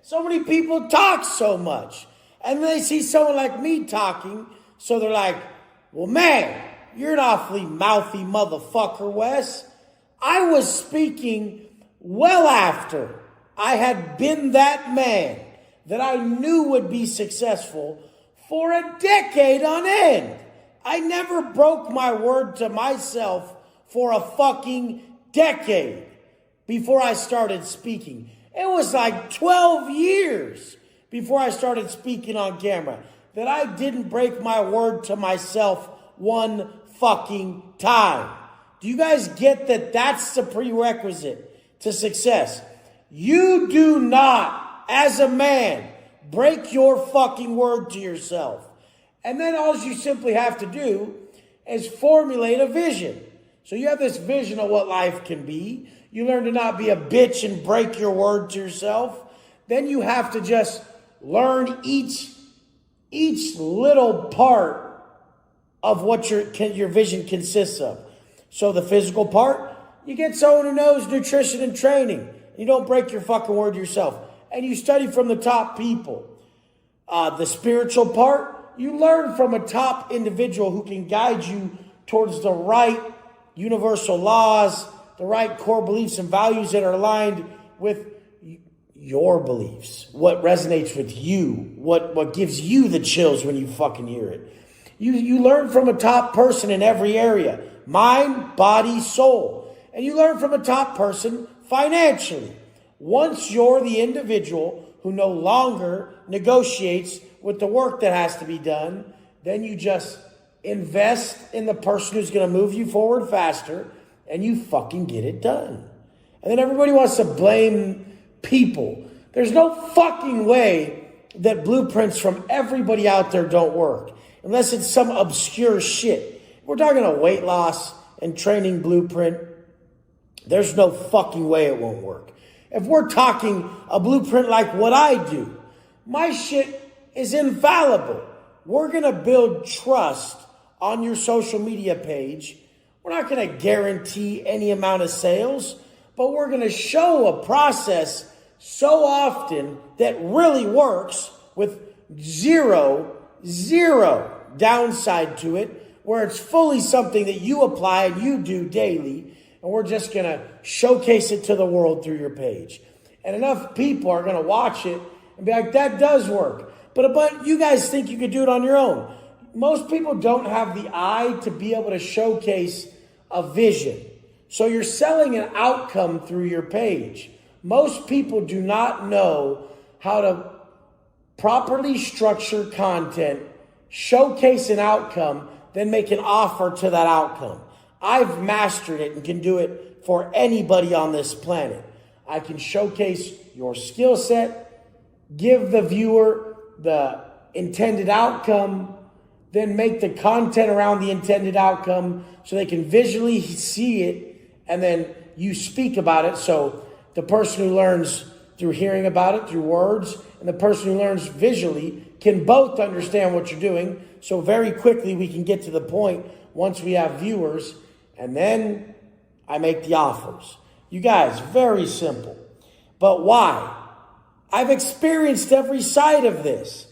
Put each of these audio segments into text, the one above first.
So many people talk so much. And they see someone like me talking, so they're like, well, man, you're an awfully mouthy motherfucker, Wes. I was speaking well after I had been that man that I knew would be successful for a decade on end. I never broke my word to myself for a fucking decade before I started speaking. It was like 12 years before I started speaking on camera that I didn't break my word to myself one fucking time. Do you guys get that that's the prerequisite to success? You do not, as a man, break your fucking word to yourself. And then all you simply have to do is formulate a vision. So you have this vision of what life can be. You learn to not be a bitch and break your word to yourself. Then you have to just learn each little part of what your vision consists of. So the physical part, you get someone who knows nutrition and training. You don't break your fucking word to yourself. And you study from the top people. The spiritual part, you learn from a top individual who can guide you towards the right universal laws, the right core beliefs and values that are aligned with your beliefs, what resonates with you, what gives you the chills when you fucking hear it. You learn from a top person in every area, mind, body, soul. And you learn from a top person financially. Once you're the individual who no longer negotiates with the work that has to be done, then you just invest in the person who's going to move you forward faster, and you fucking get it done. And then everybody wants to blame people. There's no fucking way that blueprints from everybody out there don't work, unless it's some obscure shit. We're talking a weight loss and training blueprint. There's no fucking way it won't work. If we're talking a blueprint like what I do, my shit is infallible. We're going to build trust on your social media page. We're not going to guarantee any amount of sales, but we're going to show a process so often that really works with zero downside to it, where it's fully something that you apply and you do daily, and we're just going to showcase it to the world through your page. And enough people are going to watch it and be like, that does work. But you guys think you could do it on your own. Most people don't have the eye to be able to showcase a vision. So you're selling an outcome through your page. Most people do not know how to properly structure content, showcase an outcome, then make an offer to that outcome. I've mastered it and can do it for anybody on this planet. I can showcase your skill set, give the viewer the intended outcome, then make the content around the intended outcome so they can visually see it, and then you speak about it. So the person who learns through hearing about it, through words, and the person who learns visually can both understand what you're doing. So very quickly we can get to the point once we have viewers, and then I make the offers. You guys, very simple. But why? I've experienced every side of this.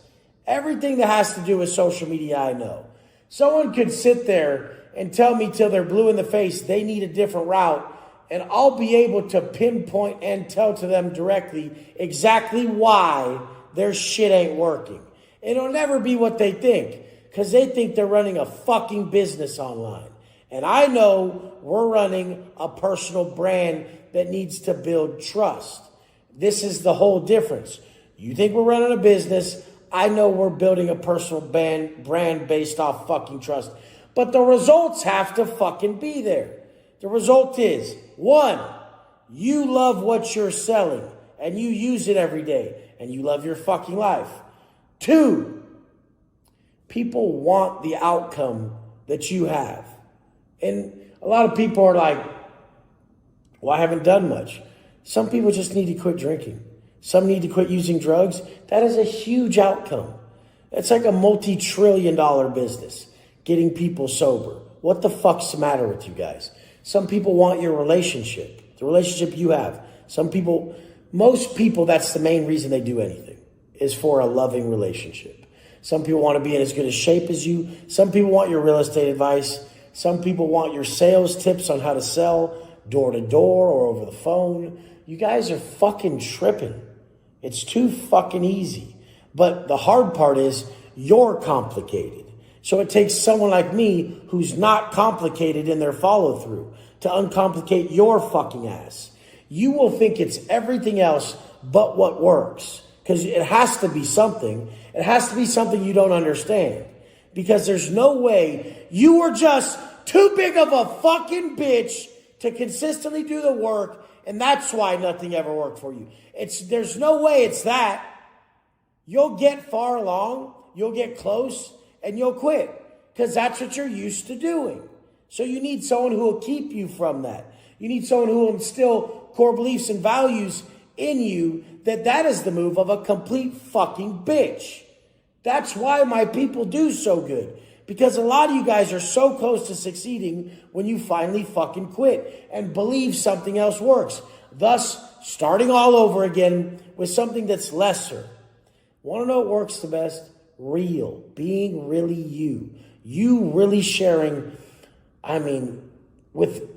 Everything that has to do with social media, I know. Someone could sit there and tell me till they're blue in the face they need a different route, and I'll be able to pinpoint and tell to them directly exactly why their shit ain't working. It'll never be what they think, because they think they're running a fucking business online. And I know we're running a personal brand that needs to build trust. This is the whole difference. You think we're running a business. I know we're building a personal brand based off fucking trust. But the results have to fucking be there. The result is, 1, you love what you're selling and you use it every day and you love your fucking life. 2, people want the outcome that you have. And a lot of people are like, well, I haven't done much. Some people just need to quit drinking. Some need to quit using drugs. That is a huge outcome. That's like a multi-trillion-dollar business, getting people sober. What the fuck's the matter with you guys? Some people want your relationship, the relationship you have. Some people Most people, that's the main reason they do anything, is for a loving relationship. Some people want to be in as good a shape as you. Some people want your real estate advice. Some people want your sales tips on how to sell door to door or over the phone. You guys are fucking tripping. It's too fucking easy. But the hard part is you're complicated. So it takes someone like me who's not complicated in their follow through to uncomplicate your fucking ass. You will think it's everything else but what works. Because it has to be something. It has to be something you don't understand. Because there's no way you were just too big of a fucking bitch to consistently do the work. And that's why nothing ever worked for you. There's no way it's that. You'll get far along. You'll get close. And you'll quit. Because that's what you're used to doing. So you need someone who will keep you from that. You need someone who will instill core beliefs and values in you that is the move of a complete fucking bitch. That's why my people do so good. Because a lot of you guys are so close to succeeding when you finally fucking quit and believe something else works. Thus, starting all over again with something that's lesser. Want to know what works the best? Real. Being really you. You really sharing, with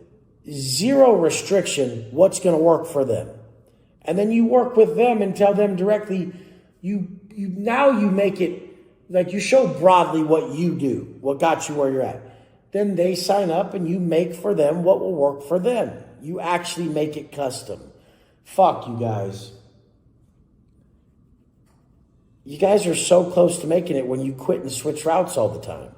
zero restriction, what's going to work for them. And then you work with them and tell them directly, you make it, like you show broadly what you do, what got you where you're at. Then they sign up and you make for them what will work for them. You actually make it custom. Fuck you guys. You guys are so close to making it when you quit and switch routes all the time.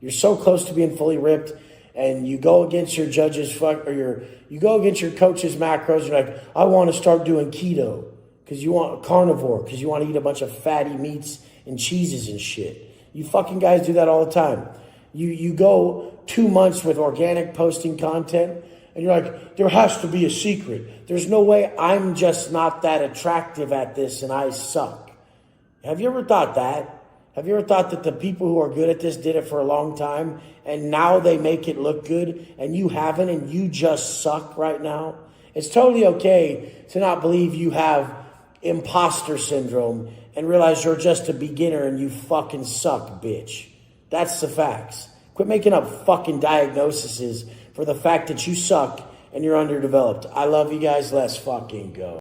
You're so close to being fully ripped. And you go against your judge's you go against your coach's macros. You're like, I want to start doing keto because you want carnivore because you want to eat a bunch of fatty meats and cheeses and shit. You fucking guys do that all the time. You go 2 months with organic posting content and you're like, there has to be a secret. There's no way. I'm just not that attractive at this and I suck. Have you ever thought that? Have you ever thought that the people who are good at this did it for a long time and now they make it look good and you haven't and you just suck right now? It's totally okay to not believe you have imposter syndrome and realize you're just a beginner and you fucking suck, bitch. That's the facts. Quit making up fucking diagnoses for the fact that you suck and you're underdeveloped. I love you guys. Let's fucking go.